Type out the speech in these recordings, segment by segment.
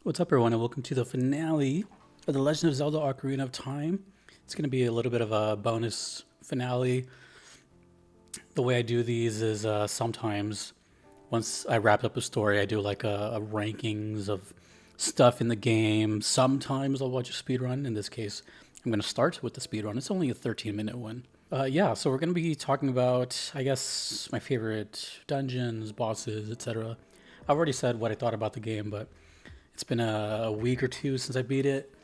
What's up, everyone, and welcome to the finale of The Legend of Zelda Ocarina of Time. It's going to be a little bit of a bonus finale. The way I do these is sometimes, once I wrap up a story, I do like a rankings of stuff in the game. Sometimes I'll watch a speedrun. In this case, I'm going to start with the speedrun. It's only a 13-minute one. Yeah, so we're going to be talking about, I guess, my favorite dungeons, bosses, etc. I've already said what I thought about the game, but it's been a week or two since I beat it.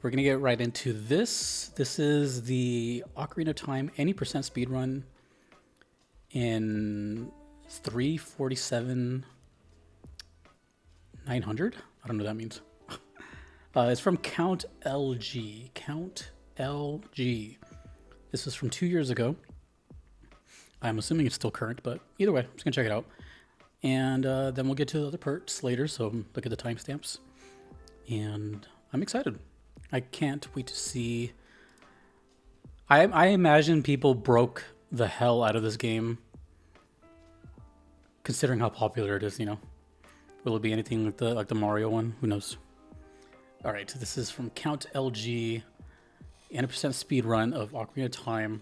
We're gonna get right into this. This is the Ocarina of Time any percent speedrun in 347 900. I don't know what that means. It's from Count LG. Count LG. This is from 2 years ago. I'm assuming it's still current, but either way, I'm just gonna check it out. And then we'll get to the other parts later, so look at the timestamps. And I'm excited. I can't wait to see. I imagine people broke the hell out of this game, considering how popular it is, you know. Will it be anything like the Mario one? Who knows? All right, so this is from Count LG, 100% speed run of Ocarina of Time.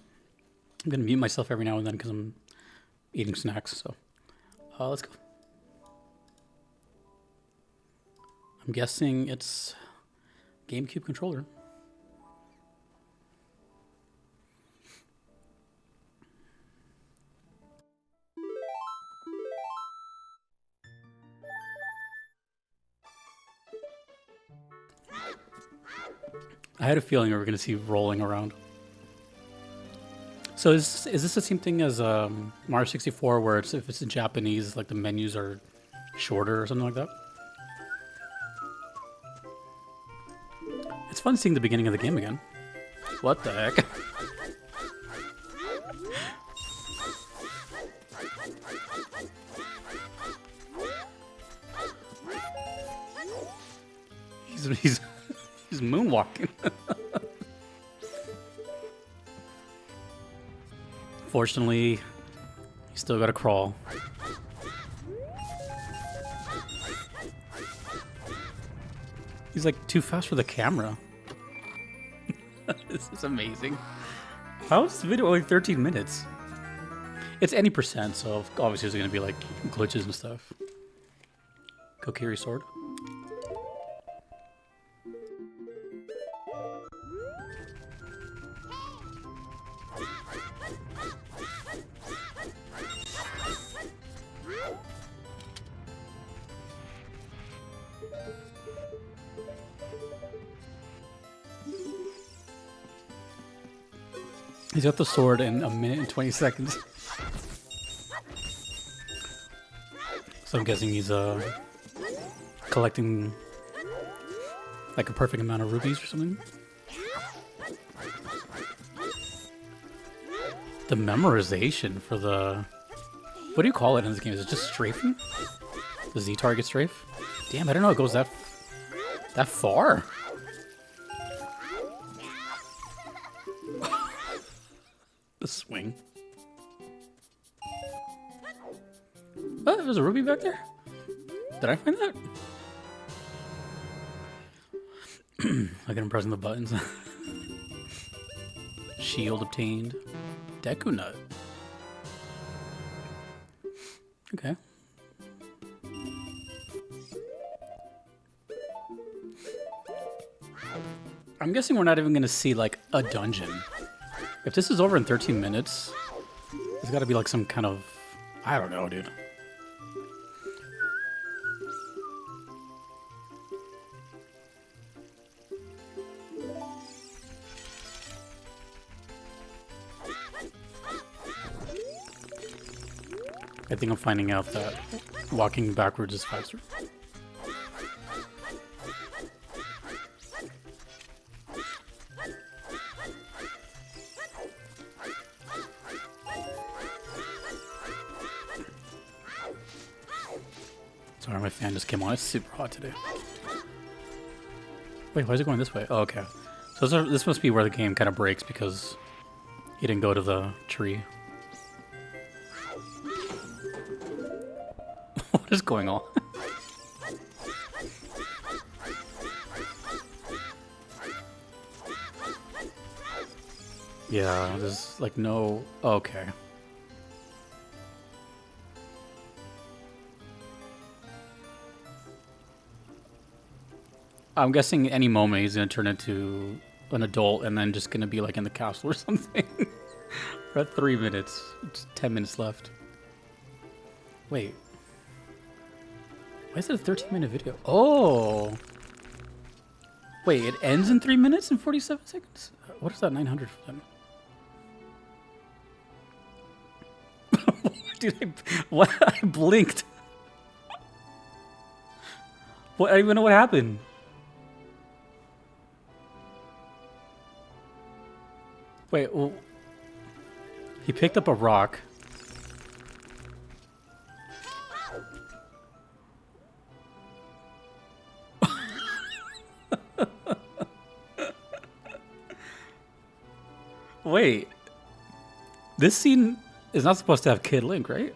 I'm gonna mute myself every now and then because I'm eating snacks, so. Let's go. I'm guessing it's GameCube controller. I had a feeling we were going to see rolling around. So is this the same thing as Mario 64, where if it's in Japanese, like the menus are shorter or something like that? It's fun seeing the beginning of the game again. What the heck? he's moonwalking. Fortunately, you still gotta crawl. He's like too fast for the camera. This is amazing. How is this video only 13 minutes? It's any percent, so obviously there's gonna be like glitches and stuff. Kokiri sword. He's got the sword in 1 minute and 20 seconds. So I'm guessing he's collecting like a perfect amount of rubies or something. The memorization for the... What do you call it in this game? Is it just strafing? The Z target strafe? Damn, I don't know it goes that far. The swing. Oh, there's a ruby back there? Did I find that? Look at him pressing the buttons. Shield obtained. Deku nut. Okay. I'm guessing we're not even going to see like a dungeon. If this is over in 13 minutes, there's got to be like some kind of... I don't know, dude. I think I'm finding out that walking backwards is faster. Sorry, my fan just came on. It's super hot today. Wait, why is it going this way? Oh, okay. So this must be where the game kind of breaks because he didn't go to the tree. What is going on? Yeah, there's like no... Okay. I'm guessing any moment he's gonna turn into an adult and then just gonna be like in the castle or something. We're at 3 minutes. It's 10 minutes left. Wait. Why is it a 13-minute video? Oh! Wait, it ends in 3 minutes and 47 seconds? What is that 900 for them? Dude, what? I blinked. What? I don't even know what happened. Wait, well, he picked up a rock. Wait, this scene is not supposed to have Kid Link, right?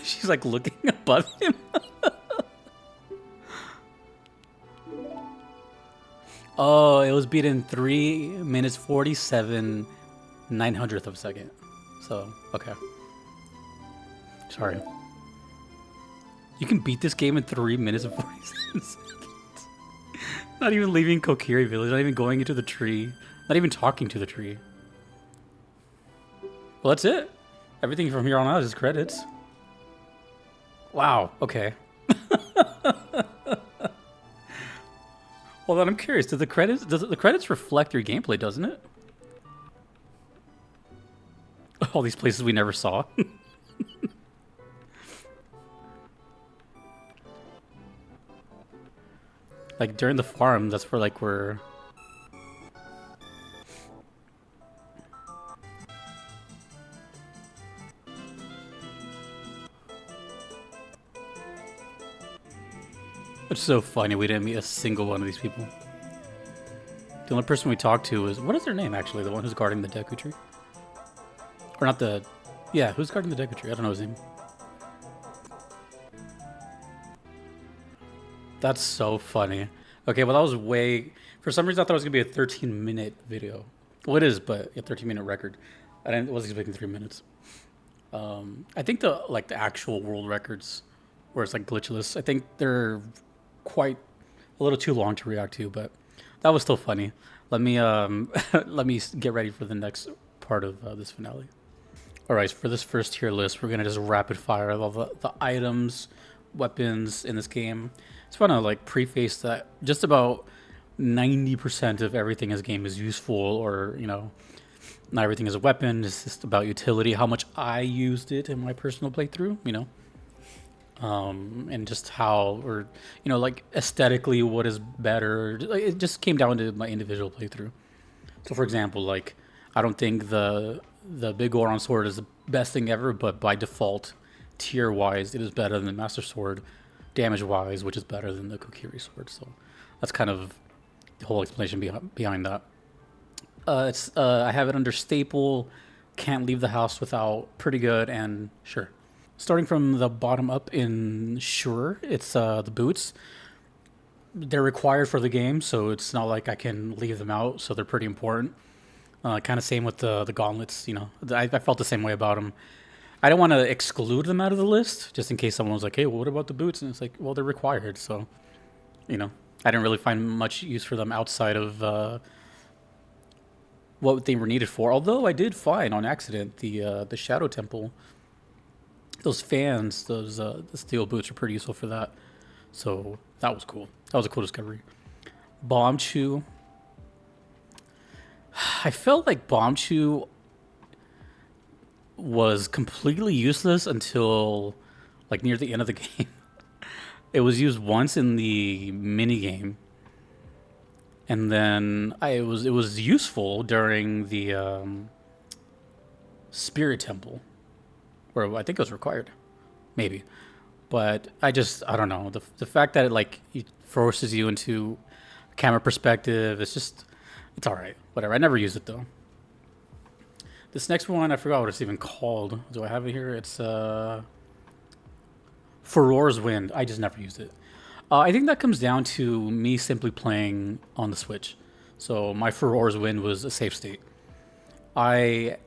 She's like looking above him. Oh, it was beaten 3 minutes 47 900th of a second. So, okay. Sorry. You can beat this game in 3 minutes and 47 seconds. Not even leaving Kokiri Village, not even going into the tree, not even talking to the tree. Well, that's it. Everything from here on out is credits. Wow, okay. Well, then I'm curious. Does the credits reflect your gameplay? Doesn't it? All these places we never saw. Like during the farm, that's where like we're. It's so funny we didn't meet a single one of these people. The only person we talked to is, what is their name actually? The one who's guarding the Deku tree? Or not the, yeah, who's guarding the Deku tree? I don't know his name. That's so funny. Okay, well that was way, for some reason I thought it was gonna be a 13-minute video. Well, it is, but a 13-minute record. Wasn't expecting 3 minutes. I think the actual world records, where it's like glitchless, I think they're quite a little too long to react to, but that was still funny. Let me let me get ready for the next part of this finale. All right, so for this first tier list, we're gonna just rapid fire all the items, weapons in this game. Just want to like preface that just about 90% of everything in this game is useful, or not everything is a weapon. It's just about utility, how much I used it in my personal playthrough, and just how, or like aesthetically, what is better. It just came down to my individual playthrough. So, for example, like I don't think the big Goron sword is the best thing ever, but by default, tier wise, it is better than the Master Sword. Damage wise, which is better than the Kokiri sword. So that's kind of the whole explanation behind that. I have it under staple, can't leave the house without, pretty good, and sure. Starting from the bottom up in sure, it's the boots. They're required for the game, so it's not like I can leave them out, so they're pretty important. Kind of same with the gauntlets, I felt the same way about them. I don't want to exclude them out of the list, just in case someone was like, hey, well, what about the boots? And it's like, well, they're required, so, I didn't really find much use for them outside of what they were needed for. Although I did find, on accident, the Shadow Temple. Those fans, the steel boots are pretty useful for that. So that was cool. That was a cool discovery. Bomb Chew. I felt like Bomb Chew was completely useless until like near the end of the game. It was used once in the mini game, and then it was useful during the Spirit Temple, where I think it was required, maybe. But I don't know, the fact that it forces you into camera perspective. It's all right, whatever. I never used it though. This next one, I forgot what it's even called. Do I have it here? It's Furor's Wind. I just never used it. I think that comes down to me simply playing on the Switch. So my Furore's Wind was a safe state. I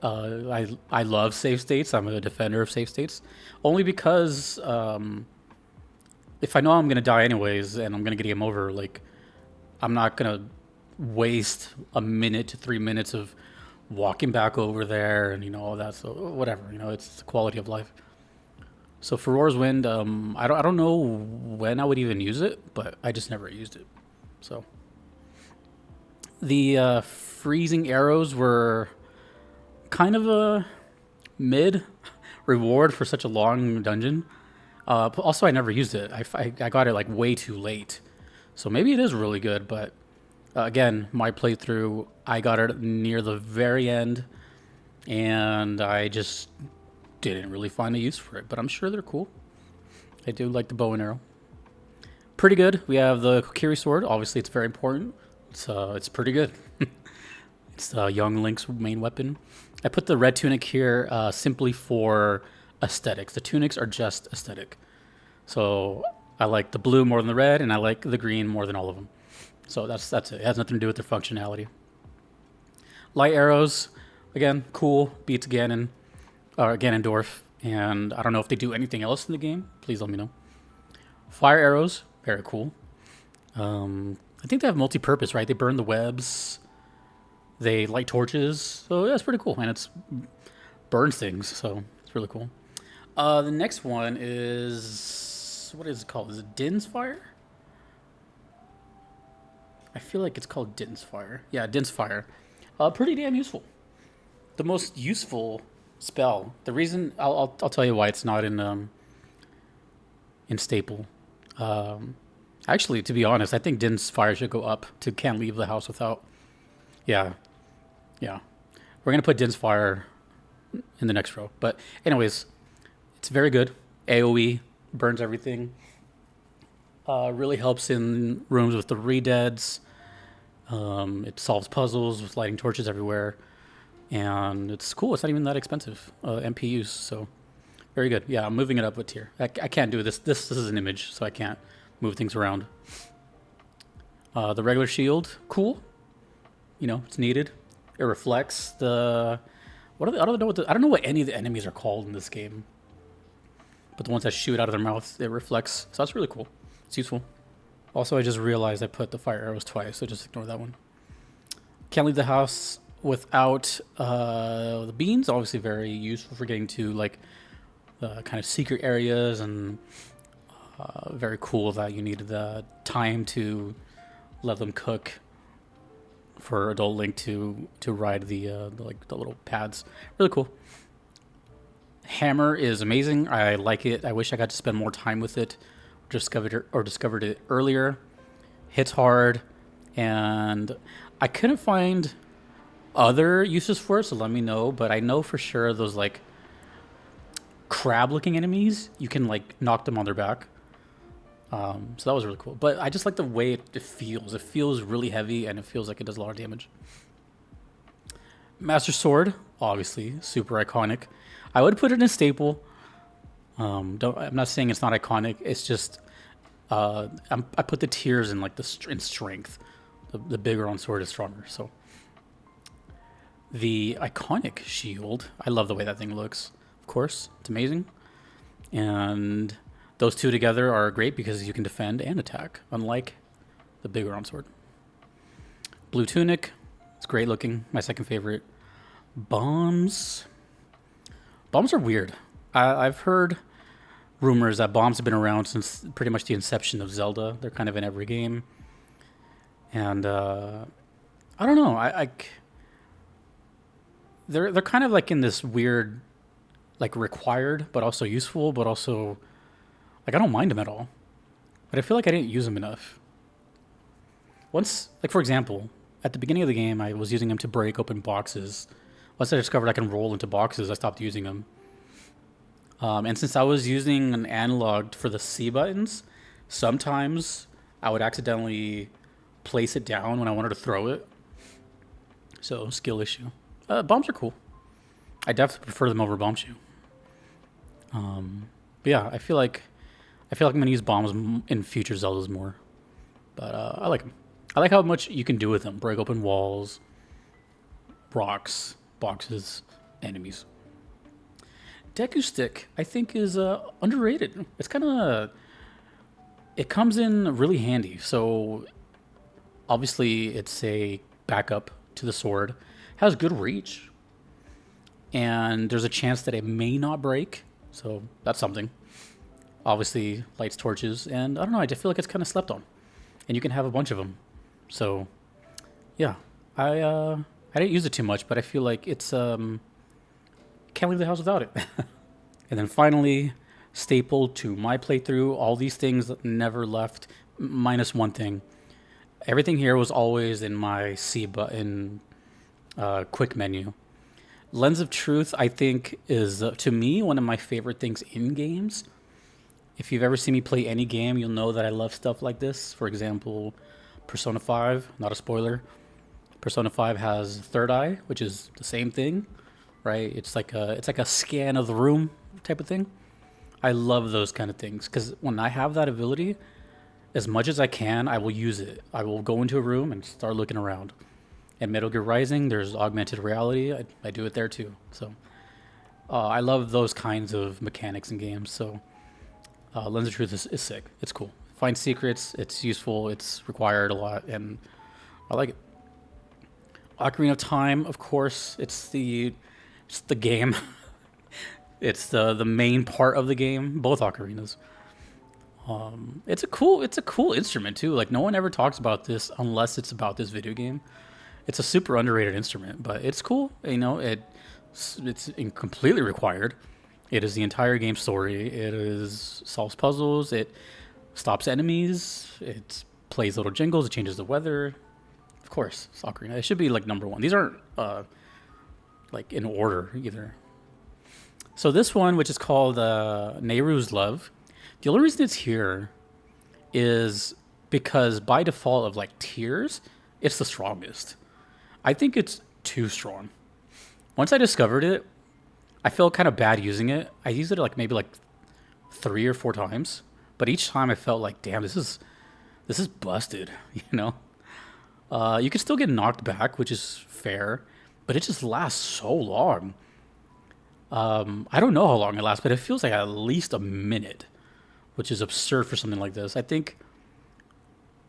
I love safe states. I'm a defender of safe states, only because if I know I'm gonna die anyways and I'm gonna get game over, like I'm not gonna waste a minute to 3 minutes of walking back over there and all that. So whatever, it's the quality of life. So for Roar's Wind, I don't know when I would even use it, but I just never used it. So the freezing arrows were kind of a mid reward for such a long dungeon. But also, I never used it. I got it like way too late, so maybe it is really good. But again, my playthrough, I got it near the very end, and I just didn't really find a use for it. But I'm sure they're cool. I do like the bow and arrow. Pretty good. We have the Kokiri sword. Obviously, it's very important. It's pretty good. It's young Link's main weapon. I put the red tunic here simply for aesthetics. The tunics are just aesthetic. So I like the blue more than the red, and I like the green more than all of them. So that's it. It has nothing to do with their functionality. Light arrows, again, cool. Beats Ganon, or Ganondorf. And I don't know if they do anything else in the game. Please let me know. Fire arrows, very cool. I think they have multi-purpose, right? They burn the webs. They light torches. So that's pretty cool. And it's burns things, so it's really cool. The next one is, what is it called? Is it Din's Fire? I feel like it's called Din's Fire. Yeah, Din's Fire. Pretty damn useful. The most useful spell. The reason I'll tell you why it's not in staple. Actually, to be honest, I think Din's Fire should go up to can't leave the house without. Yeah. We're gonna put Din's Fire in the next row. But anyways, it's very good. AoE burns everything. Really helps in rooms with the re-deads. It solves puzzles with lighting torches everywhere. And it's cool. It's not even that expensive. MP use, so very good. Yeah, I'm moving it up a tier. I can't do this. This is an image, so I can't move things around. The regular shield, cool. It's needed. It reflects the. What are they? I don't know what any of the enemies are called in this game. But the ones that shoot out of their mouths, it reflects. So that's really cool. It's useful. Also, I just realized I put the fire arrows twice, so just ignore that one. Can't leave the house without the beans. Obviously, very useful for getting to like the kind of secret areas, and very cool that you needed the time to let them cook for adult Link to ride the little pads. Really cool. Hammer is amazing. I like it. I wish I got to spend more time with it. Discovered it earlier. Hits hard, and I couldn't find other uses for it, so let me know. But I know for sure those like crab-looking enemies, you can like knock them on their back. So that was really cool. But I just like the way it feels. It feels really heavy, and it feels like it does a lot of damage. Master Sword, obviously, super iconic. I would put it in a staple. I'm not saying it's not iconic. It's just I put the tiers in like in strength. The bigger on sword is stronger. So the iconic shield, I love the way that thing looks. Of course, it's amazing, and those two together are great because you can defend and attack, unlike the bigger on sword. Blue tunic, it's great looking. My second favorite. Bombs are weird. I've heard rumors that bombs have been around since pretty much the inception of Zelda. They're kind of in every game. And I don't know. They're kind of like in this weird, like required, but also useful, but also like I don't mind them at all. But I feel like I didn't use them enough. Once, like for example, at the beginning of the game, I was using them to break open boxes. Once I discovered I can roll into boxes, I stopped using them. And since I was using an analog for the C buttons, sometimes I would accidentally place it down when I wanted to throw it. So, skill issue. Bombs are cool. I definitely prefer them over Bomb Shoe. But yeah, I feel like I'm going to use bombs in future Zeldas more. But I like them. I like how much you can do with them. Break open walls, rocks, boxes, enemies. Deku Stick, I think, is underrated. It's kind of... It comes in really handy. So, obviously, it's a backup to the sword. Has good reach. And there's a chance that it may not break. So, that's something. Obviously, lights torches. And, I don't know, I just feel like it's kind of slept on. And you can have a bunch of them. So, yeah. I didn't use it too much, but I feel like it's... can't leave the house without it. And then finally, staple to my playthrough, all these things never left, minus one thing. Everything here was always in my C button quick menu. Lens of Truth, I think, is, to me, one of my favorite things in games. If you've ever seen me play any game, you'll know that I love stuff like this. For example, Persona 5, not a spoiler. Persona 5 has Third Eye, which is the same thing. Right? It's like a scan of the room type of thing. I love those kind of things because when I have that ability, as much as I can, I will use it. I will go into a room and start looking around. In Metal Gear Rising, there's augmented reality. I do it there too. So I love those kinds of mechanics in games. So Lens of Truth is sick. It's cool. Find secrets. It's useful. It's required a lot, and I like it. Ocarina of Time, of course, it's the game. It's the main part of the game. Both ocarinas. It's a cool instrument too. Like no one ever talks about this unless it's about this video game. It's a super underrated instrument, but it's cool. You know, it's completely required. It is the entire game story. It is solves puzzles. It stops enemies. It plays little jingles. It changes the weather. Of course, it's Ocarina. It should be like number one. These aren't like in order either. So this one, which is called Nehru's Love, the only reason it's here is because by default of like tiers, it's the strongest. I think it's too strong. Once I discovered it, I felt kind of bad using it. I used it like maybe like 3 or 4 times, but each time I felt like, damn, this is busted. You know, you can still get knocked back, which is fair, but it just lasts so long. I don't know how long it lasts, but it feels like at least a minute, which is absurd for something like this. I think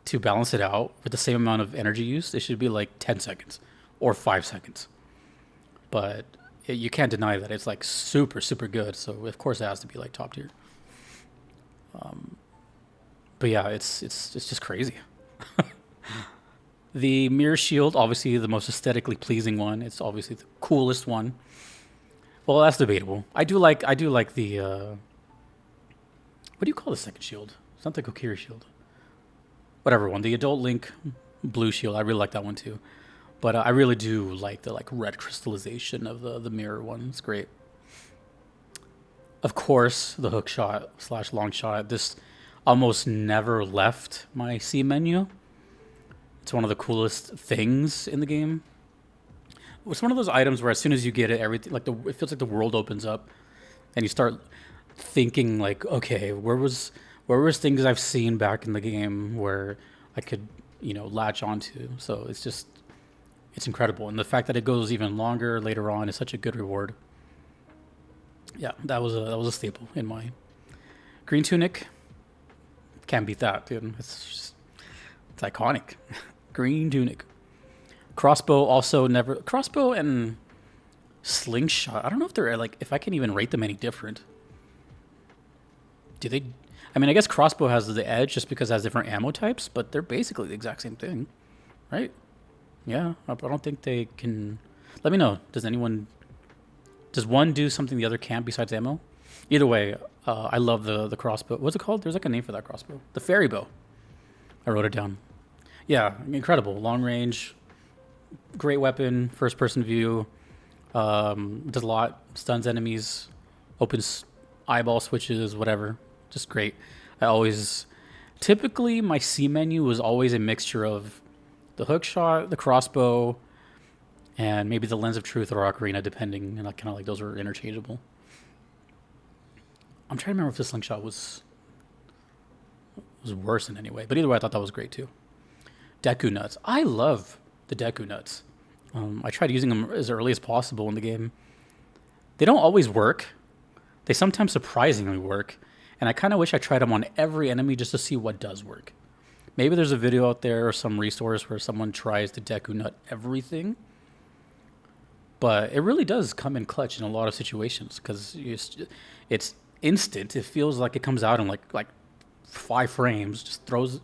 to balance it out with the same amount of energy use, it should be like 10 seconds or 5 seconds. But you can't deny that it's like super, super good. So of course it has to be like top tier. But yeah, it's just crazy. The mirror shield, obviously the most aesthetically pleasing one. It's obviously the coolest one. Well, that's debatable. I do like the what do you call the second shield? It's not the Kokiri shield. Whatever one, the Adult Link blue shield. I really like that one too. But I really do like the red crystallization of the mirror one. It's great. Of course, the hook shot / long shot. This almost never left my C menu. It's one of the coolest things in the game. It's one of those items where as soon as you get it, everything it feels like the world opens up, and you start thinking like, okay, where was things I've seen back in the game where I could latch onto. So it's incredible, and the fact that it goes even longer later on is such a good reward. Yeah, that was a staple in my green tunic. Can't beat that, dude. It's iconic. Green tunic. Crossbow also never... Crossbow and slingshot. I don't know if they're if I can even rate them any different. Do they... I mean, I guess crossbow has the edge just because it has different ammo types, but they're basically the exact same thing. Right? Yeah, I don't think they can... Let me know. Does one do something the other can't besides ammo? Either way, I love the crossbow. What's it called? There's a name for that crossbow. The fairy bow. I wrote it down. Yeah, incredible. Long range, great weapon, first person view, does a lot, stuns enemies, opens eyeball switches, whatever. Just great. Typically my C menu was always a mixture of the hook shot, the crossbow, and maybe the Lens of Truth or Ocarina, depending, and kind of those were interchangeable. I'm trying to remember if the slingshot was worse in any way, but either way I thought that was great too. Deku nuts. I love the Deku nuts. I tried using them as early as possible in the game. They don't always work. They sometimes surprisingly work. And I kind of wish I tried them on every enemy just to see what does work. Maybe there's a video out there or some resource where someone tries to Deku nut everything. But it really does come in clutch in a lot of situations because it's instant. It feels like it comes out in like 5 frames. Just throws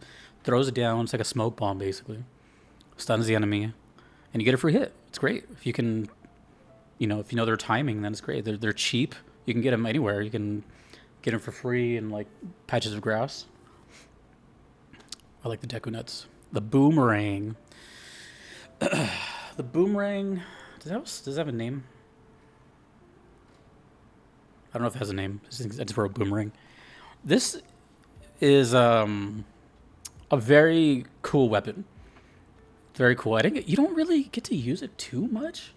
it down. It's like a smoke bomb basically. Stuns the enemy, and you get a free hit. It's great if you can. If you know their timing, then it's great. They're cheap. You can get them anywhere. You can get them for free in like patches of grass. I like the Deku nuts. The boomerang. The boomerang. Does it have a name? I don't know if it has a name. I just wrote boomerang. This is a very cool weapon. Very cool. I think you don't really get to use it too much,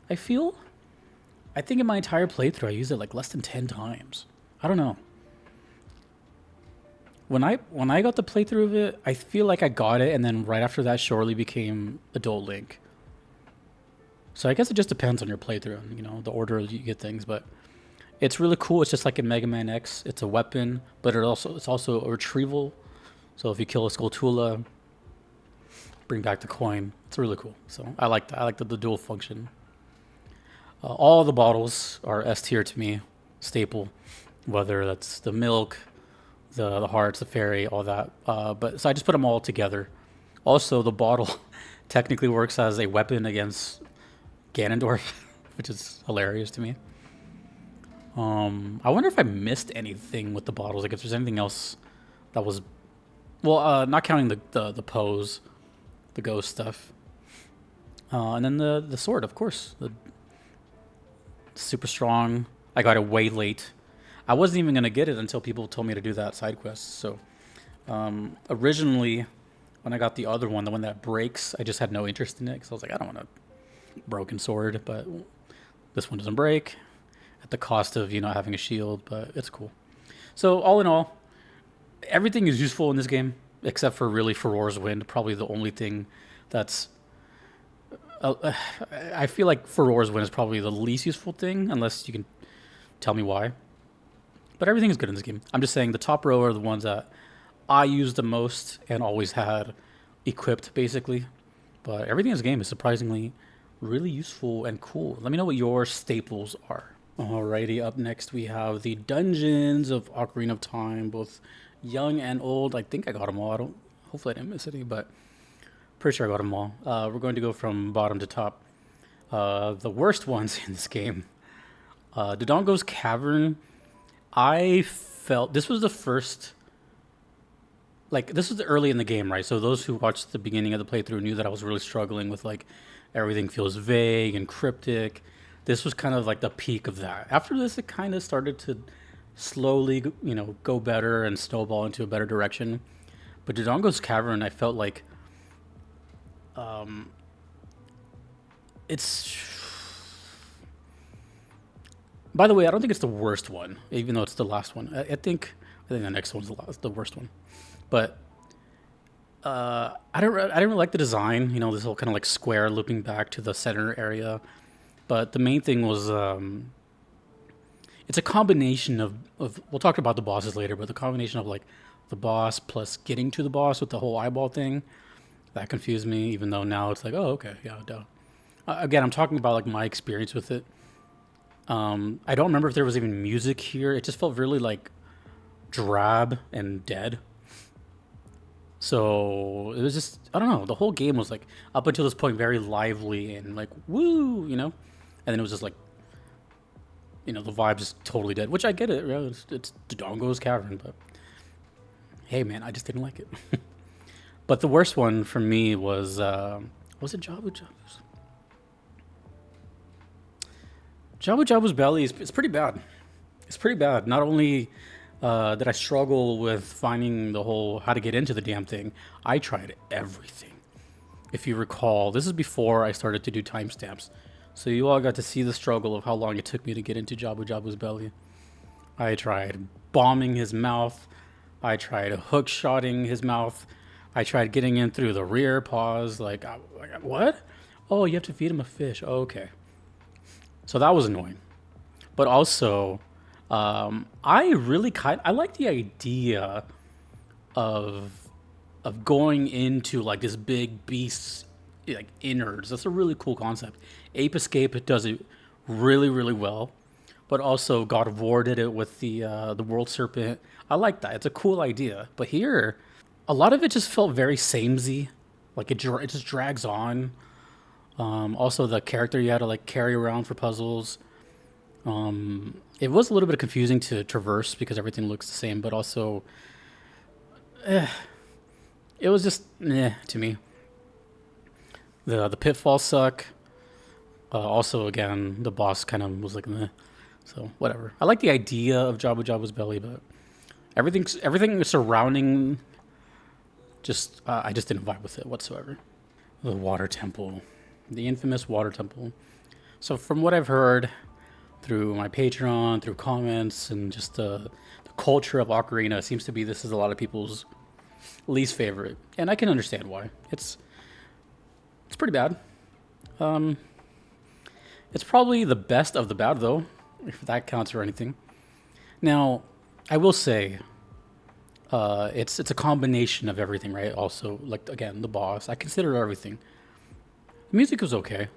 I feel. I think in my entire playthrough I used it like less than 10 times. I don't know. When I got the playthrough of it, I feel like I got it, and then right after that shortly became Adult Link. So I guess it just depends on your playthrough and the order you get things, but it's really cool. It's just like in Mega Man X. It's a weapon, but it's also a retrieval. So if you kill a Skulltula, bring back the coin. It's really cool. So I like that. I like the dual function. All the bottles are S tier to me, staple, whether that's the milk, the hearts, the fairy, all that. But so I just put them all together. Also, the bottle technically works as a weapon against Ganondorf, which is hilarious to me. I wonder if I missed anything with the bottles. Like if there's anything else that was, well, not counting the pose, the ghost stuff, and then the sword, of course, the super strong. I got it way late. I wasn't even gonna get it until people told me to do that side quest. So originally, when I got the other one, the one that breaks, I just had no interest in it because I was like, I don't want a broken sword, but this one doesn't break at the cost of not having a shield, but it's cool. So all in all, everything is useful in this game except for really Furore's Wind. Probably the only thing that's I feel like Furore's Wind is probably the least useful thing, unless you can tell me why. But everything is good in this game. I'm just saying the top row are the ones that I use the most and always had equipped basically. But everything in this game is surprisingly really useful and cool. Let me know what your staples are. Alrighty, up next we have the dungeons of Ocarina of Time, both young and old. I think I got them all. Hopefully I didn't miss any, but pretty sure I got them all. We're going to go from bottom to top. The worst ones in this game. Dodongo's Cavern. I felt this was the first. Like, this was early in the game, right? So those who watched the beginning of the playthrough knew that I was really struggling with, like, everything feels vague and cryptic. This was kind of like the peak of that. After this, it kind of started to slowly, go better and snowball into a better direction. But Dodongo's Cavern, I felt like it's... By the way, I don't think it's the worst one, even though it's the last one. I think the next one's the worst one. But I didn't really like the design. This whole kind of like square looping back to the center area. But the main thing was it's a combination of we'll talk about the bosses later, but the combination of like the boss plus getting to the boss with the whole eyeball thing that confused me. Even though now it's like, oh, okay, yeah, duh. Again, I'm talking about like my experience with it. I don't remember if there was even music here. It just felt really like drab and dead. So it was just, I don't know, the whole game was like, up until this point, very lively and like, woo, and then it was just like, the vibe just totally dead, which I get it, right? It's Dodongo's Cavern, but hey man, I just didn't like it. But the worst one for me was it Jabu Jabu's? Jabu Jabu's Belly it's pretty bad. It's pretty bad. Not only that I struggle with finding the whole how to get into the damn thing, I tried everything. If you recall, this is before I started to do timestamps. So you all got to see the struggle of how long it took me to get into Jabu Jabu's Belly. I tried bombing his mouth. I tried hook shotting his mouth. I tried getting in through the rear, pause, like, what? Oh, you have to feed him a fish. Oh, okay. So that was annoying. But also, I like the idea of going into like this big beast like innards. That's a really cool concept. Ape Escape, it does it really really well, but also God of War did it with the World Serpent. I like that. It's a cool idea. But here, a lot of it just felt very samey. Like it just drags on. Also, the character you had to like carry around for puzzles. It was a little bit confusing to traverse because everything looks the same, but also, it was just to me. The pitfalls suck. Also, again, the boss kind of was like meh. So whatever. I like the idea of Jabu Jabu's belly, but everything surrounding just I just didn't vibe with it whatsoever. The water temple, the infamous water temple. So from what I've heard through my Patreon, through comments, and just the culture of Ocarina, it seems to be this is a lot of people's least favorite, and I can understand why. It's pretty bad. It's probably the best of the bad though, if that counts for anything. Now, I will say, it's a combination of everything, right? Also, like again, the boss. I consider everything. The music was okay,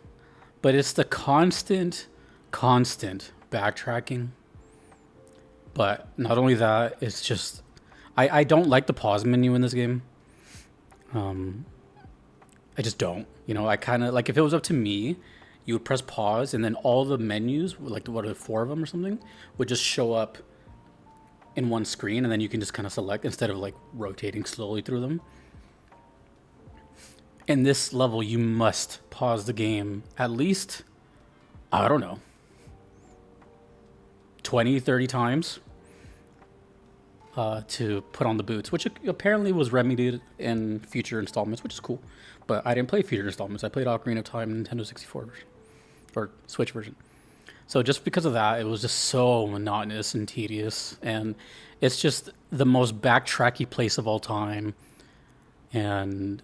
but it's the constant backtracking. But not only that, it's just I don't like the pause menu in this game. I just don't. You know, I kind of like if it was up to me, you would press pause and then all the menus, like what are the four of them or something, would just show up in one screen, and then you can just kind of select instead of like rotating slowly through them. In this level, you must pause the game at least, I don't know, 20, 30 times to put on the boots, which apparently was remedied in future installments, which is cool. But I didn't play future installments. I played Ocarina of Time Nintendo 64 version, or Switch version. So just because of that, it was just so monotonous and tedious. And it's just the most backtracky place of all time. And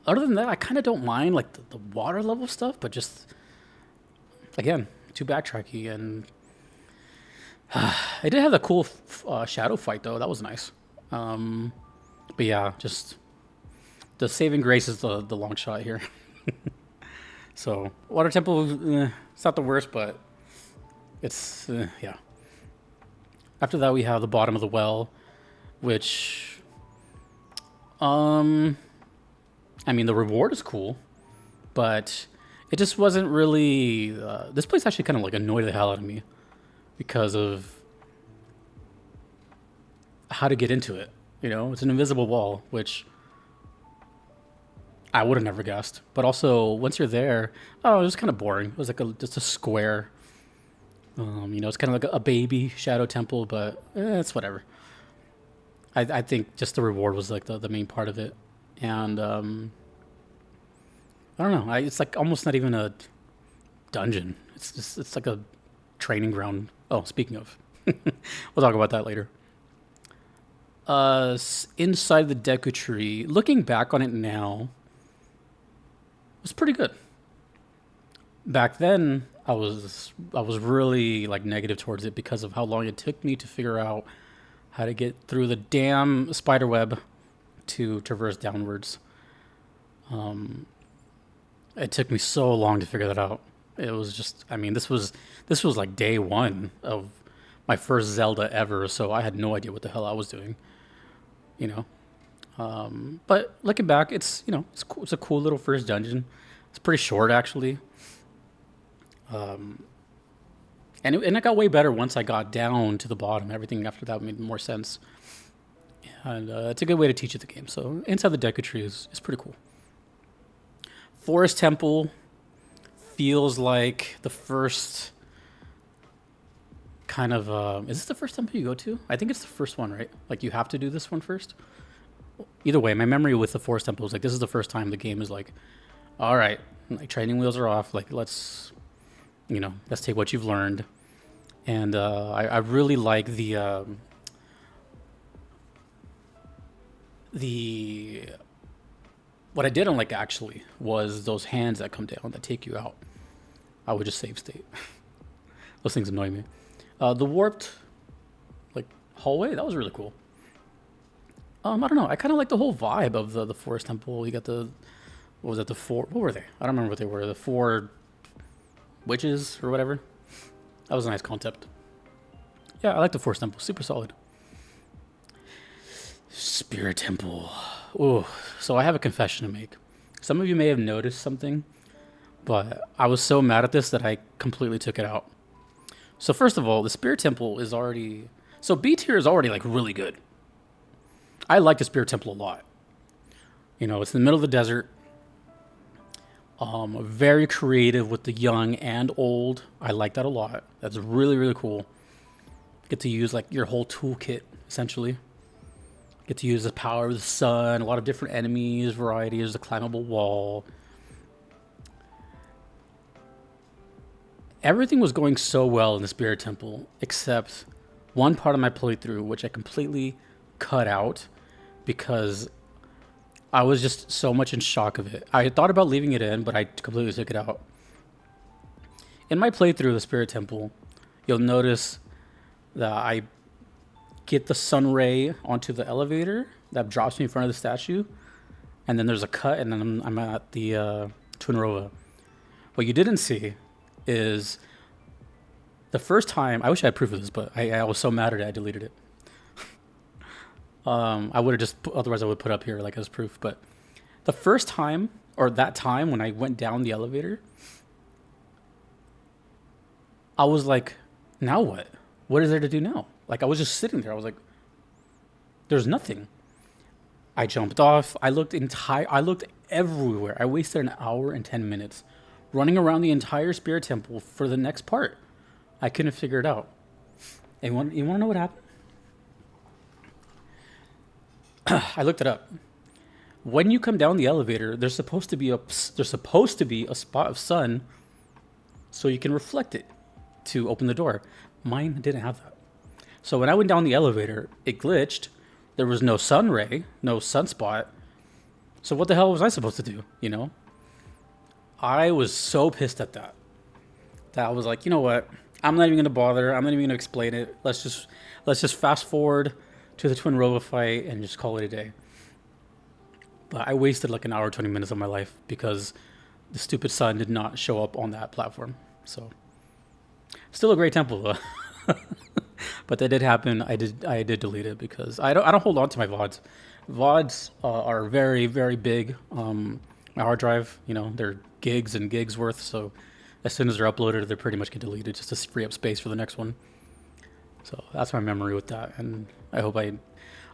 other than that, I kind of don't mind like the water level stuff, but just, again, too backtracky. And I did have the cool shadow fight though. That was nice. But yeah, just the saving grace is the long shot here. So water temple, it's not the worst, but it's yeah. After that, we have the bottom of the well, which, I mean, the reward is cool, but it just wasn't really. This place actually kind of like annoyed the hell out of me because of how to get into it. You know, it's an invisible wall, which I would have never guessed. But also, once you're there, oh, it was kind of boring. It was like just a square. You know, it's kind of like a baby shadow temple, but it's whatever. I think just the reward was like the main part of it, and I don't know. It's like almost not even a dungeon. It's like a training ground. Oh, speaking of, we'll talk about that later. Inside the Deku Tree, looking back on it now, was pretty good. Back then, I was really like negative towards it because of how long it took me to figure out how to get through the damn spider web to traverse downwards. It took me so long to figure that out. It was just, I mean, this was like day one of my first Zelda ever, so I had no idea what the hell I was doing. You know, but looking back, it's, you know, it's cool. It's a cool little first dungeon. It's pretty short actually. And it got way better once I got down to the bottom. Everything after that made more sense. And it's a good way to teach you the game. So inside the Deku Tree is pretty cool. Forest Temple feels like the first kind of... is this the first temple you go to? I think it's the first one, right? Like you have to do this one first? Either way, my memory with the Forest Temple is like this is the first time the game is like, all right, like training wheels are off. Like let's take what you've learned. And I really like the What I didn't like actually was those hands that come down that take you out. I would just save state. Those things annoy me. The warped like hallway, that was really cool. I don't know. I kind of like the whole vibe of the forest temple. You got the what was it? The four. What were they? I don't remember what they were. The four witches or whatever. That was a nice concept. Yeah, I like the forest temple. Super solid. Spirit temple. Ooh. So I have a confession to make. Some of you may have noticed something, but I was so mad at this that I completely took it out. So first of all, the Spirit Temple is already... So B tier is already like really good. I like the Spirit Temple a lot. You know, it's in the middle of the desert. Very creative with the young and old. I like that a lot. That's really, really cool. Get to use like your whole toolkit, essentially. Get to use the power of the sun, a lot of different enemies, varieties, the climbable wall. Everything was going so well in the Spirit Temple, except one part of my playthrough, which I completely cut out because I was just so much in shock of it. I thought about leaving it in, but I completely took it out. In my playthrough of the Spirit Temple, you'll notice that I get the sun ray onto the elevator that drops me in front of the statue, and then there's a cut, and then I'm at the Twin Rova. What you didn't see is the first time, I wish I had proof of this, but I was so mad at it, I deleted it. I would have just, otherwise I would put up here like as proof, but the first time, or that time when I went down the elevator, I was like, now what? What is there to do now? Like, I was just sitting there. I was like, there's nothing. I jumped off. I looked everywhere. I wasted an hour and 10 minutes running around the entire Spirit Temple for the next part. I couldn't figure it out. And you want to know what happened? I looked it up. When you come down the elevator, there's supposed to be a spot of sun so you can reflect it to open the door. Mine didn't have that. So when I went down the elevator, it glitched. There was no sun ray, no sunspot. So what the hell was I supposed to do, you know? I was so pissed at that I was like, you know what? I'm not even gonna bother. I'm not even gonna explain it. Let's just fast forward to the Twin Rova fight and just call it a day. But I wasted like an hour, 20 minutes of my life because the stupid sun did not show up on that platform. So still a great temple though. But that did happen. I did delete it because I don't hold on to my VODs. VODs are very, very big. My hard drive, you know, they're gigs and gigs worth. So as soon as they're uploaded, they pretty much get deleted just to free up space for the next one. So that's my memory with that. And I hope I don't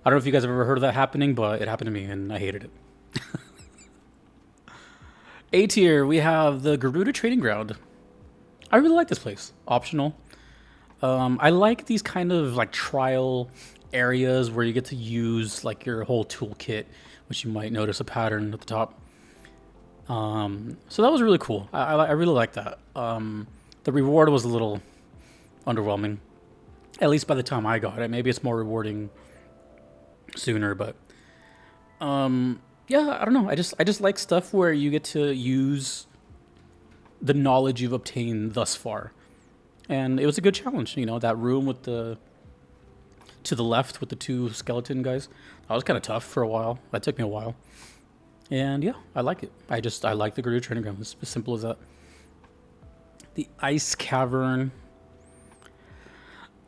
know if you guys have ever heard of that happening, but it happened to me and I hated it. A tier, we have the Garuda Training Ground. I really like this place. Optional. I like these kind of like trial areas where you get to use like your whole toolkit, which you might notice a pattern at the top. So that was really cool. I really like that. The reward was a little underwhelming, at least by the time I got it. Maybe it's more rewarding sooner, but yeah, I don't know. I just like stuff where you get to use the knowledge you've obtained thus far. And it was a good challenge, you know, that room with to the left with the two skeleton guys. That was kind of tough for a while. That took me a while. And yeah, I like it. I like the Garuda Training Ground. It's as simple as that. The Ice Cavern.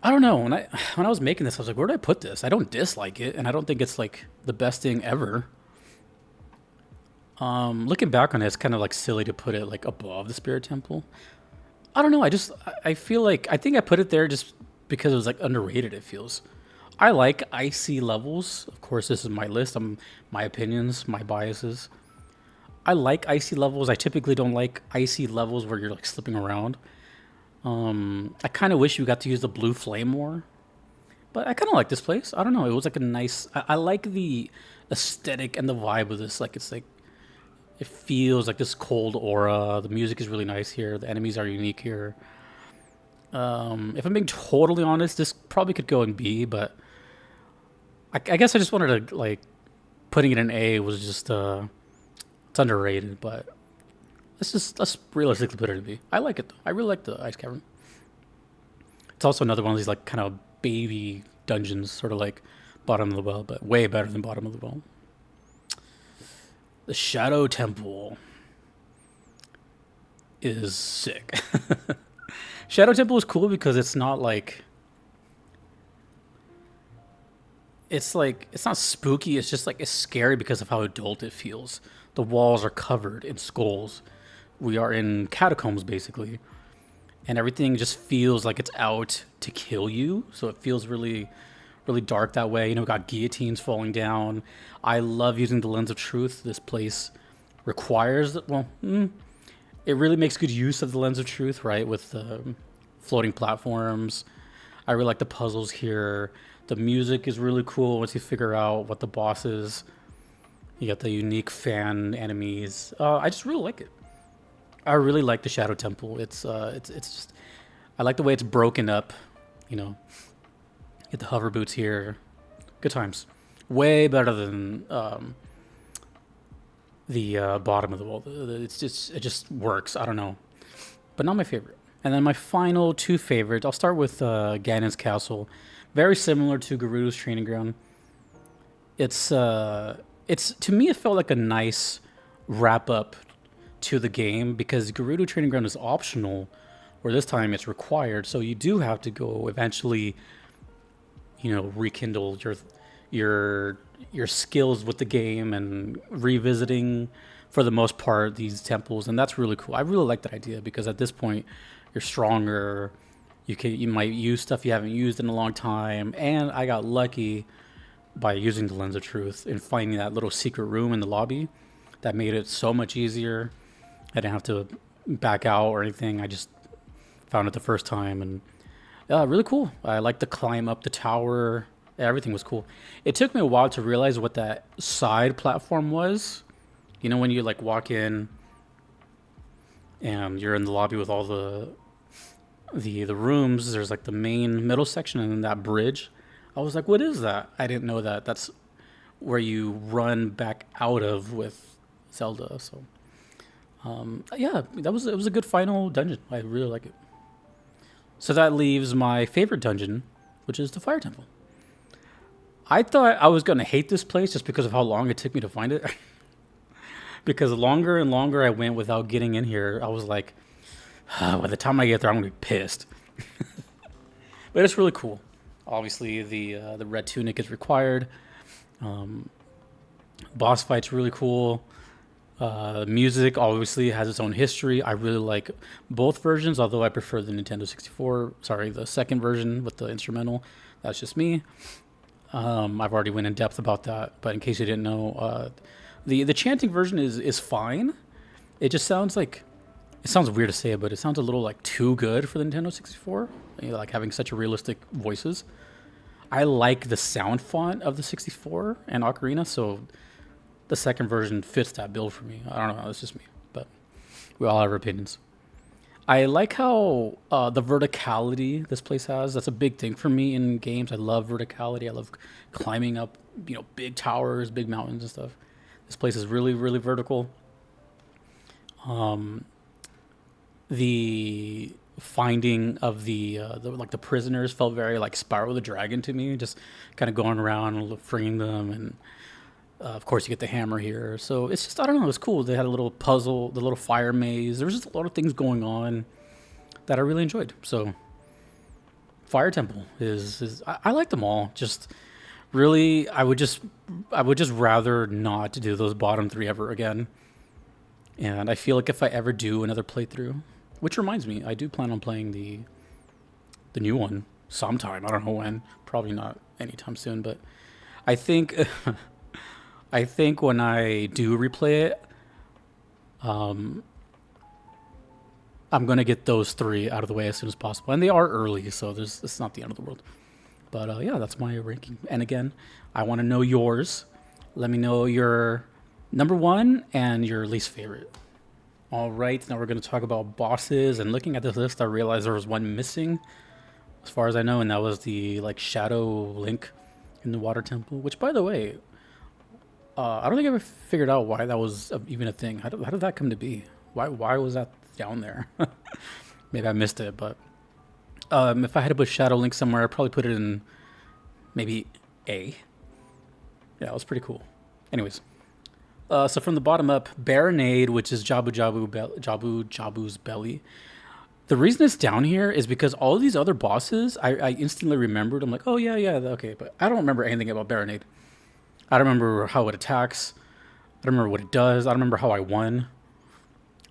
I don't know. When I was making this, I was like, where do I put this? I don't dislike it, and I don't think it's like the best thing ever. Looking back on it, it's kind of like silly to put it like above the Spirit Temple. I don't know. I feel like I think I put it there just because it was like underrated. It feels. I like icy levels. Of course, this is my list. My opinions, my biases. I like icy levels. I typically don't like icy levels where you're like slipping around. I kind of wish you got to use the blue flame more, but I kind of like this place. I don't know. It was like a nice. I like the aesthetic and the vibe of this. Like it's like. It feels like this cold aura. The music is really nice here. The enemies are unique here. If I'm being totally honest, this probably could go in B, but I guess I just wanted to, like, putting it in A was just, It's underrated, but let's realistically put it to be. I like it though. I really like the ice cavern. It's also another one of these like kind of baby dungeons, sort of like bottom of the well, but way better than bottom of the well. The Shadow Temple is sick. Shadow Temple is cool because it's not like it's not spooky, it's just like it's scary because of how adult it feels. The walls are covered in skulls. We are in catacombs basically, and everything just feels like it's out to kill you. So it feels really really dark that way. You know, we got guillotines falling down. I love using the lens of truth. This place requires that. Well, it really makes good use of the lens of truth, right? With the floating platforms. I really like the puzzles here. The music is really cool once you figure out what the boss is. You got the unique fan enemies. I just really like it. I really like the Shadow Temple. It's just, I like the way it's broken up. You know, get the hover boots here. Good times. Way better than the bottom of the wall. It just works. I don't know, but not my favorite. And then my final two favorites. I'll start with Ganon's Castle. Very similar to Gerudo's Training Ground. It's to me it felt like a nice wrap up to the game because Gerudo Training Ground is optional, where this time it's required. So you do have to go eventually, you know, rekindle your skills with the game and revisiting for the most part these temples, and that's really cool. I really like that idea because at this point you're stronger. You might use stuff you haven't used in a long time, and I got lucky by using the lens of truth and finding that little secret room in the lobby that made it so much easier. I didn't have to back out or anything. I just found it the first time, and really cool. I like to climb up the tower. Everything was cool. It took me a while to realize what that side platform was. You know, when you like walk in and you're in the lobby with all the rooms, there's like the main middle section and then that bridge. I was like, what is that? I didn't know that. That's where you run back out of with Zelda. So, yeah, it was a good final dungeon. I really like it. So that leaves my favorite dungeon, which is the Fire Temple. I thought I was going to hate this place just because of how long it took me to find it. Because the longer and longer I went without getting in here, I was like, by the time I get there, I'm going to be pissed. But it's really cool. Obviously, the red tunic is required. Boss fight's really cool. Music obviously has its own history. I really like both versions, although I prefer the Nintendo 64. Sorry, the second version with the instrumental. That's just me. I've already went in depth about that, but in case you didn't know, the chanting version is fine. It just sounds like, it sounds weird to say it, but it sounds a little like too good for the Nintendo 64. You know, like having such realistic voices. I like the sound font of the 64 and Ocarina, so the second version fits that bill for me. I don't know, it's just me, but we all have our opinions. I like how the verticality this place has. That's a big thing for me in games. I love verticality. I love climbing up, you know, big towers, big mountains and stuff. This place is really, really vertical. The finding of the prisoners felt very like Spyro the Dragon to me. Just kind of going around and freeing them, and of course you get the hammer here. So it's just, I don't know, it's cool. They had a little puzzle, the little fire maze. There was just a lot of things going on that I really enjoyed. So Fire Temple is I like them all. Just really, I would just rather not do those bottom three ever again. And I feel like if I ever do another playthrough, which reminds me, I do plan on playing the new one sometime. I don't know when. Probably not anytime soon, but I think I think when I do replay it, I'm gonna get those three out of the way as soon as possible, and they are early, so it's not the end of the world. But yeah, that's my ranking. And again, I want to know yours. Let me know your number one and your least favorite. All right, now we're going to talk about bosses. And looking at this list, I realized there was one missing, as far as I know, and that was the like Shadow Link in the Water Temple. Which, by the way, I don't think I ever figured out why that was even a thing. How did that come to be? Why was that down there? Maybe I missed it, but if I had to put Shadow Link somewhere, I'd probably put it in maybe A. Yeah, it was pretty cool. Anyways, so from the bottom up, Baronade, which is Jabu's belly. The reason it's down here is because all of these other bosses, I instantly remembered. I'm like, oh yeah, okay, but I don't remember anything about Baronade. I don't remember how it attacks. I don't remember what it does. I don't remember how I won.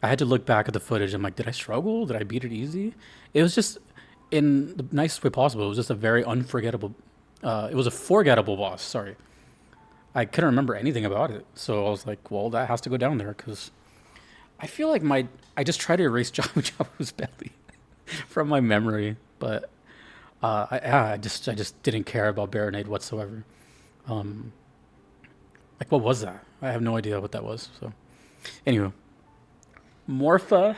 I had to look back at the footage. I'm like, did I struggle? Did I beat it easy? It was just, in the nicest way possible, it was just a very unforgettable, it was a forgettable boss, sorry. I couldn't remember anything about it. So I was like, well, that has to go down there because I feel like I just tried to erase Jabu's belly from my memory. But I just didn't care about Baronade whatsoever. Like, what was that? I have no idea what that was. So, anyway, Morpha.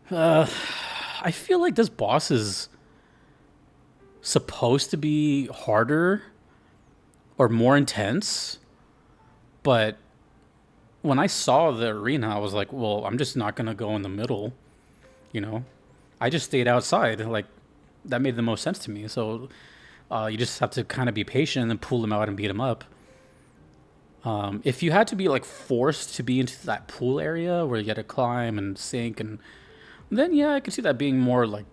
I feel like this boss is supposed to be harder or more intense, but when I saw the arena, I was like, well, I'm just not gonna go in the middle, you know. I just stayed outside. Like, that made the most sense to me. So you just have to kind of be patient and then pull them out and beat them up. If you had to be like forced to be into that pool area where you had to climb and sink, and then yeah, I could see that being more like,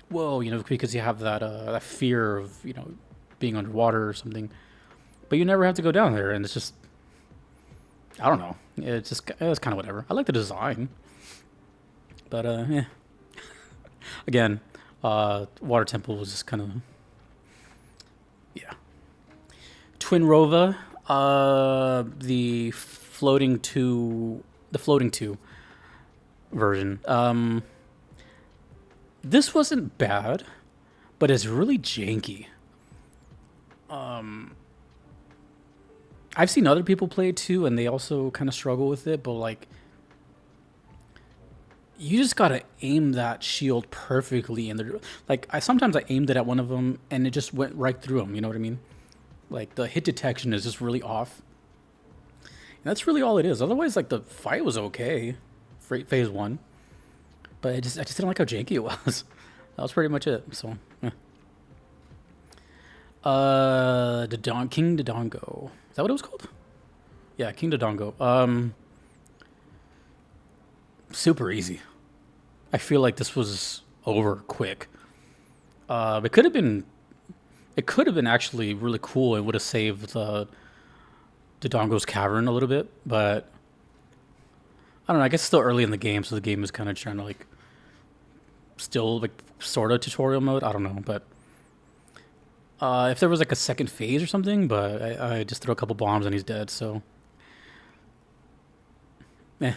whoa, you know, because you have that fear of, you know, being underwater or something. But you never have to go down there, and it's just, I don't know. It's kind of whatever. I like the design, but yeah. Again, Water Temple was just kind of, yeah. Twin Rova, the floating two version. This wasn't bad, but it's really janky. I've seen other people play it too, and they also kind of struggle with it, but like, you just gotta aim that shield perfectly. And like, sometimes I aimed it at one of them, and it just went right through them. You know what I mean? Like, the hit detection is just really off. And that's really all it is. Otherwise, like, the fight was okay for phase 1, but I just didn't like how janky it was. That was pretty much it. So, yeah. King Dodongo. Is that what it was called? Yeah, King Dodongo. Super easy. I feel like this was over quick. It could have been actually really cool. It would have saved Dodongo's cavern a little bit, but I don't know. I guess it's still early in the game, so the game is kind of trying to like still like sort of tutorial mode. I don't know, but if there was like a second phase or something, but I just threw a couple bombs and he's dead. So, eh.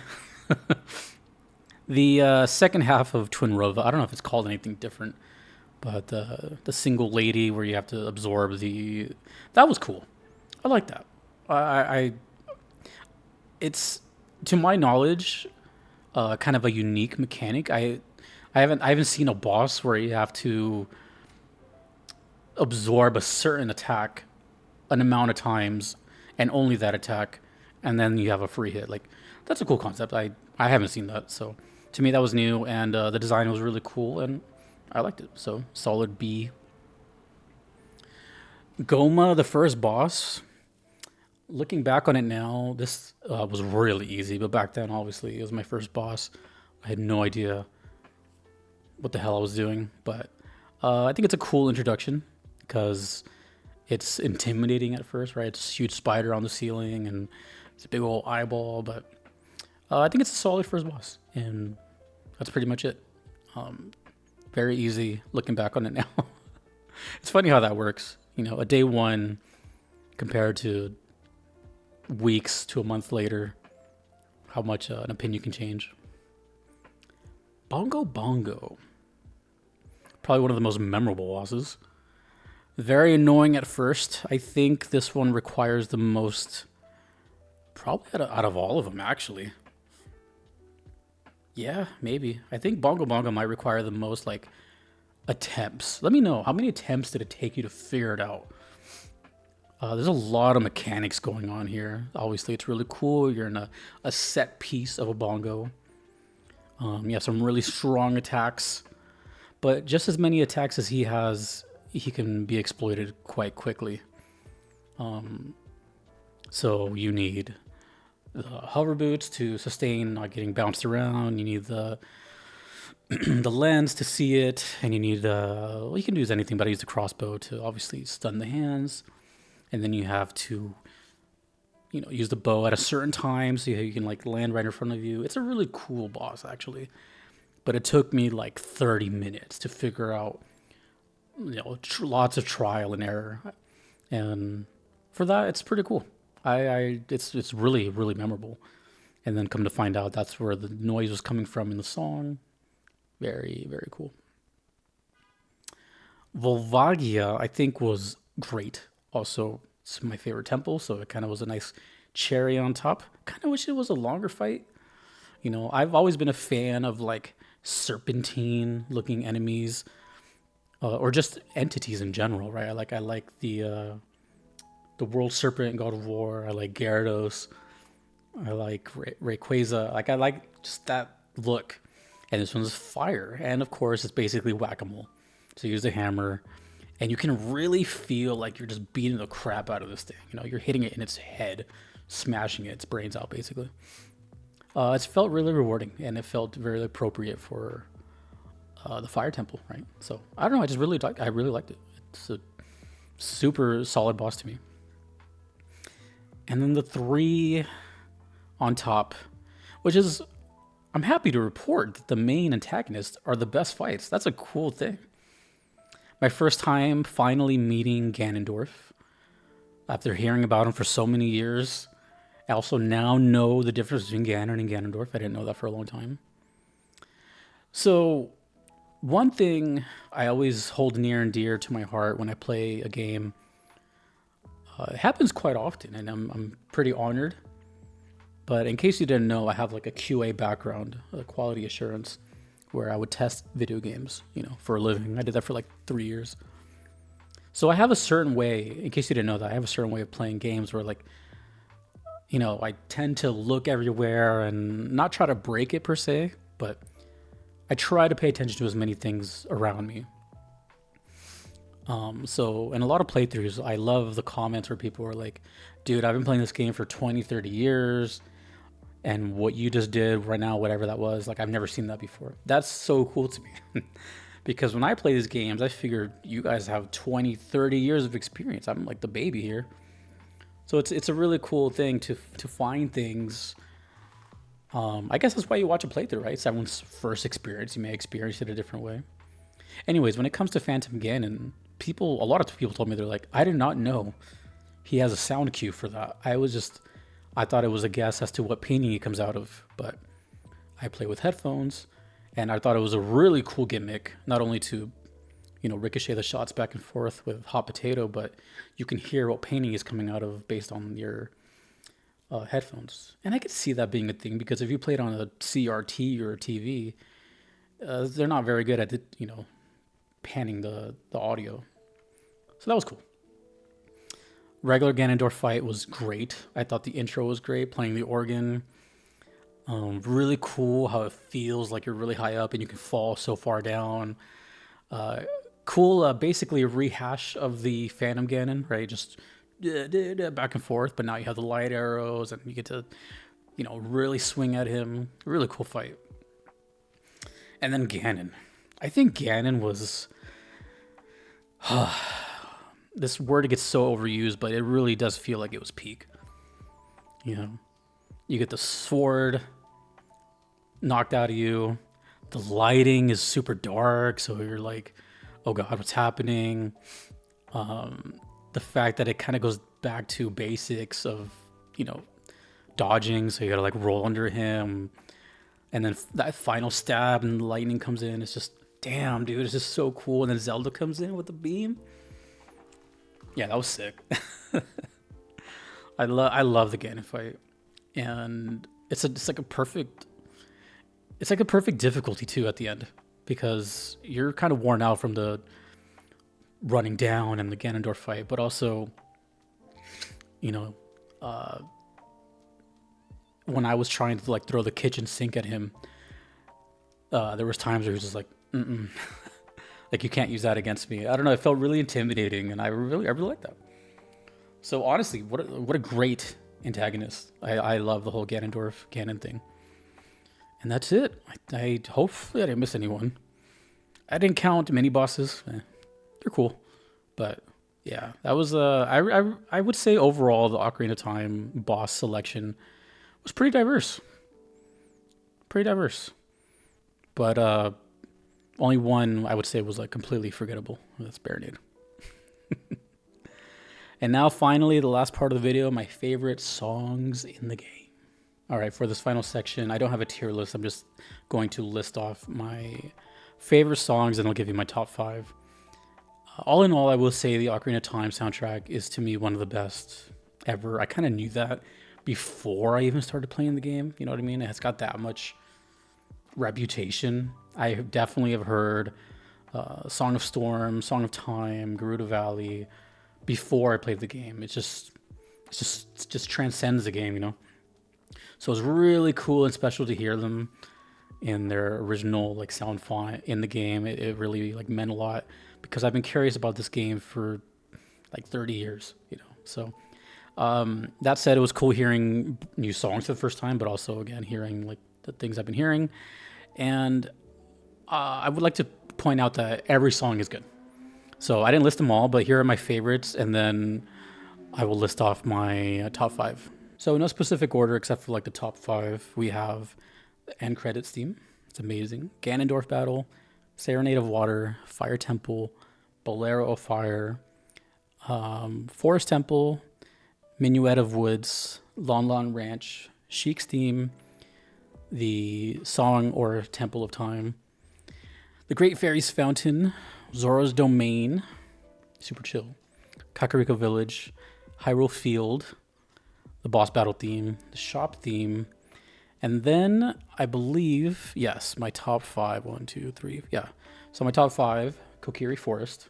The second half of Twin Rova, I don't know if it's called anything different, but the single lady where you have to absorb that was cool. I like that. It's, to my knowledge, kind of a unique mechanic. I haven't seen a boss where you have to absorb a certain attack an amount of times and only that attack, and then you have a free hit. Like, that's a cool concept. I haven't seen that, so to me that was new, and the design was really cool, and I liked it. So solid B. Goma, the first boss. Looking back on it now, this was really easy, but back then, obviously, it was my first boss. I had no idea what the hell I was doing, but I think it's a cool introduction because it's intimidating at first, right? It's a huge spider on the ceiling, and it's a big old eyeball, but I think it's a solid first boss, and that's pretty much it. Very easy looking back on it now. It's funny how that works. You know, a day one compared to weeks to a month later, how much an opinion can change. Bongo Bongo. Probably one of the most memorable bosses. Very annoying at first. I think this one requires the most, probably out of all of them, actually. Yeah, maybe. I think Bongo Bongo might require the most, like, attempts. Let me know. How many attempts did it take you to figure it out? There's a lot of mechanics going on here. Obviously, it's really cool. You're in a set piece of a bongo. You have some really strong attacks, but just as many attacks as he has, he can be exploited quite quickly. So you need the hover boots to sustain not getting bounced around. You need the the lens to see it, and you need well, you can use anything, but I use the crossbow to obviously stun the hands, and then you have to use the bow at a certain time so you can like land right in front of you. It's a really cool boss actually, but it took me like 30 minutes to figure out, lots of trial and error, and for that it's pretty cool. It's really really memorable, and then come to find out that's where the noise was coming from in the song. Very very cool. Volvagia I think was great. Also, it's my favorite temple, so it kind of was a nice cherry on top. Kind of wish it was a longer fight. I've always been a fan of like serpentine looking enemies, or just entities in general, right? I like the world serpent in God of War. I like Gyarados. I like Rayquaza. Like I like just that look. And this one's fire, and of course it's basically whack-a-mole. So you use the hammer, and you can really feel like you're just beating the crap out of this thing. You're hitting it in its head, smashing its brains out, basically. It's felt really rewarding, and it felt very appropriate for the Fire Temple, right? So I don't know. I really liked it. It's a super solid boss to me. And then the 3 on top, which is, I'm happy to report that the main antagonists are the best fights. That's a cool thing. My first time finally meeting Ganondorf after hearing about him for so many years. I also now know the difference between Ganon and Ganondorf. I didn't know that for a long time. So one thing I always hold near and dear to my heart when I play a game, it happens quite often, and I'm pretty honored. But in case you didn't know, I have like a QA background, a quality assurance, where I would test video games, for a living. I did that for like 3 years. So I have a certain way, in case you didn't know that, I have a certain way of playing games where like, I tend to look everywhere and not try to break it per se, but I try to pay attention to as many things around me. So in a lot of playthroughs, I love the comments where people are like, dude, I've been playing this game for 20, 30 years. And what you just did right now, whatever that was, like I've never seen that before. That's so cool to me. Because when I play these games, I figure you guys have 20, 30 years of experience. I'm like the baby here. So it's a really cool thing to find things. I guess that's why you watch a playthrough, right? It's everyone's first experience. You may experience it a different way. Anyways, when it comes to Phantom Ganon, a lot of people told me, they're like, I did not know he has a sound cue for that. I thought it was a guess as to what painting he comes out of, but I play with headphones, and I thought it was a really cool gimmick, not only to, ricochet the shots back and forth with Hot Potato, but you can hear what painting is coming out of based on your headphones. And I could see that being a thing, because if you play it on a CRT or a TV, they're not very good at, panning the audio. So that was cool. Regular Ganondorf fight was great. I thought the intro was great, playing the organ. Really cool how it feels like you're really high up and you can fall so far down. Cool, basically a rehash of the Phantom Ganon, right? Just back and forth, but now you have the light arrows and you get to, really swing at him. Really cool fight. And then Ganon. I think Ganon was... this word gets so overused, but it really does feel like it was peak. You get the sword knocked out of you. The lighting is super dark, so you're like, oh god, what's happening? The fact that it kind of goes back to basics of, dodging, so you gotta like roll under him. And then that final stab and the lightning comes in. It's just, damn, dude, it's just so cool. And then Zelda comes in with the beam. Yeah, that was sick. I love the Ganon fight, and it's like a perfect difficulty too at the end, because you're kind of worn out from the running down and the Ganondorf fight, but also you know, when I was trying to like throw the kitchen sink at him, there was times where he was just like, mm-mm. Like, you can't use that against me. I don't know. It felt really intimidating, and I really like that. So honestly, what a great antagonist. I love the whole Ganondorf Ganon thing. And that's it. I hopefully I didn't miss anyone. I didn't count mini bosses. They're cool, but yeah, that was I would say overall the Ocarina of Time boss selection was pretty diverse. Pretty diverse. But only one I would say was like completely forgettable. That's Baronade. And now finally the last part of the video, my favorite songs in the game. All right, for this final section, I don't have a tier list. I'm just going to list off my favorite songs and I'll give you my top 5. All in all, I will say the Ocarina of Time soundtrack is to me one of the best ever. I kind of knew that before I even started playing the game. You know what I mean? It's got that much reputation. I definitely have heard Song of Storm, Song of Time, Gerudo Valley before I played the game. It just transcends the game, you know? So it's really cool and special to hear them in their original like sound font in the game. It really like meant a lot because I've been curious about this game for like 30 years, you know? So that said, it was cool hearing new songs for the first time, but also again, hearing like the things I've been hearing. And I would like to point out that every song is good. So I didn't list them all, but here are my favorites, and then I will list off my top 5. So in no specific order, except for like the top 5, we have the end credits theme. It's amazing. Ganondorf Battle, Serenade of Water, Fire Temple, Bolero of Fire, Forest Temple, Minuet of Woods, Lon Lon Ranch, Sheik's theme, the Song or Temple of Time, the Great Fairy's Fountain, Zora's Domain, super chill, Kakariko Village, Hyrule Field, the boss battle theme, the shop theme, and then I believe, yes, my top 5, 1, 2, 3, yeah. So my top 5, Kokiri Forest,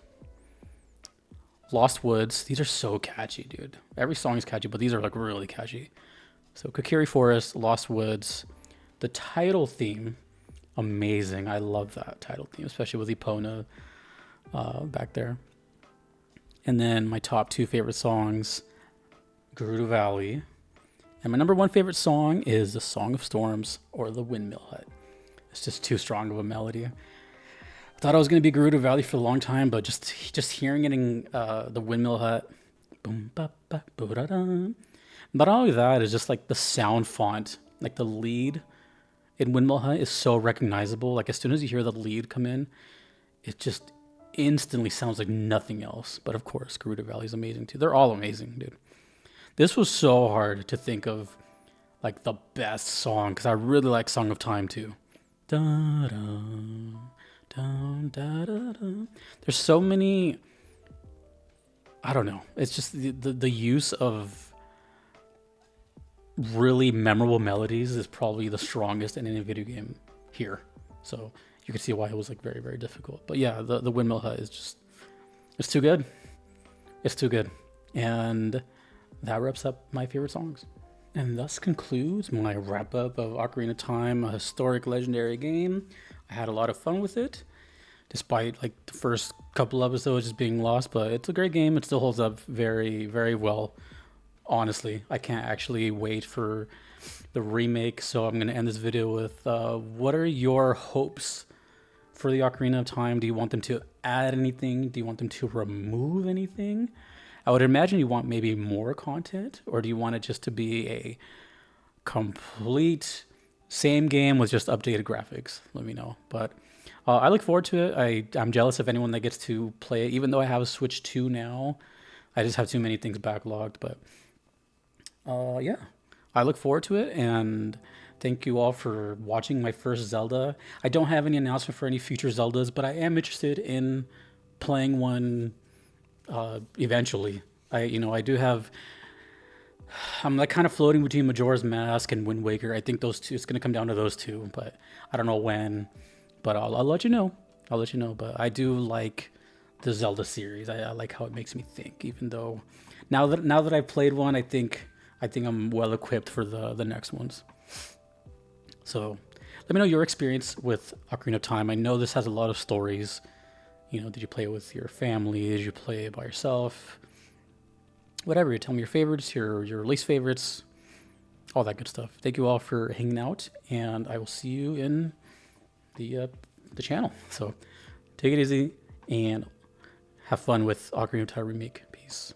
Lost Woods. These are so catchy, dude. Every song is catchy, but these are like really catchy. So Kokiri Forest, Lost Woods, the title theme, amazing. I love that title theme, especially with Epona back there. And then my top 2 favorite songs, Gerudo Valley. And my number 1 favorite song is the Song of Storms or the Windmill Hut. It's just too strong of a melody. I thought I was going to be Gerudo Valley for a long time, but just hearing it in the Windmill Hut, boom, ba, ba, ba-da-da. Not only that, it's just like the sound font, like the lead in Windmill Hut is so recognizable. Like as soon as you hear the lead come in, it just instantly sounds like nothing else. But of course, Gerudo Valley is amazing too. They're all amazing, dude. This was so hard to think of like the best song because I really like Song of Time too. Da, da, da, da, da, da. There's so many, I don't know. It's just the use of really memorable melodies is probably the strongest in any video game here. So you can see why it was like very, very difficult. But yeah, the Windmill Hut is just, it's too good. It's too good. And that wraps up my favorite songs. And thus concludes my wrap up of Ocarina of Time, a historic legendary game. I had a lot of fun with it, despite like the first couple episodes just being lost, but it's a great game. It still holds up very, very well. Honestly, I can't actually wait for the remake. So I'm going to end this video with what are your hopes for the Ocarina of Time? Do you want them to add anything? Do you want them to remove anything? I would imagine you want maybe more content, or do you want it just to be a complete same game with just updated graphics? Let me know. But I look forward to it. I'm jealous of anyone that gets to play it, even though I have a Switch 2 now. I just have too many things backlogged. But yeah, I look forward to it, and thank you all for watching my first Zelda. I don't have any announcement for any future Zeldas, but I am interested in playing one eventually. I do have, I'm like kind of floating between Majora's Mask and Wind Waker. I think those two, it's going to come down to those two, but I don't know when, but I'll let you know. I'll let you know, but I do like the Zelda series. I like how it makes me think, even though Now that I've played one, I think I'm well equipped for the next ones. So let me know your experience with Ocarina of Time. I know this has a lot of stories. You know, did you play it with your family? Did you play it by yourself? Whatever. Tell me your favorites, your least favorites, all that good stuff. Thank you all for hanging out, and I will see you in the channel. So take it easy and have fun with Ocarina of Time Remake. Peace.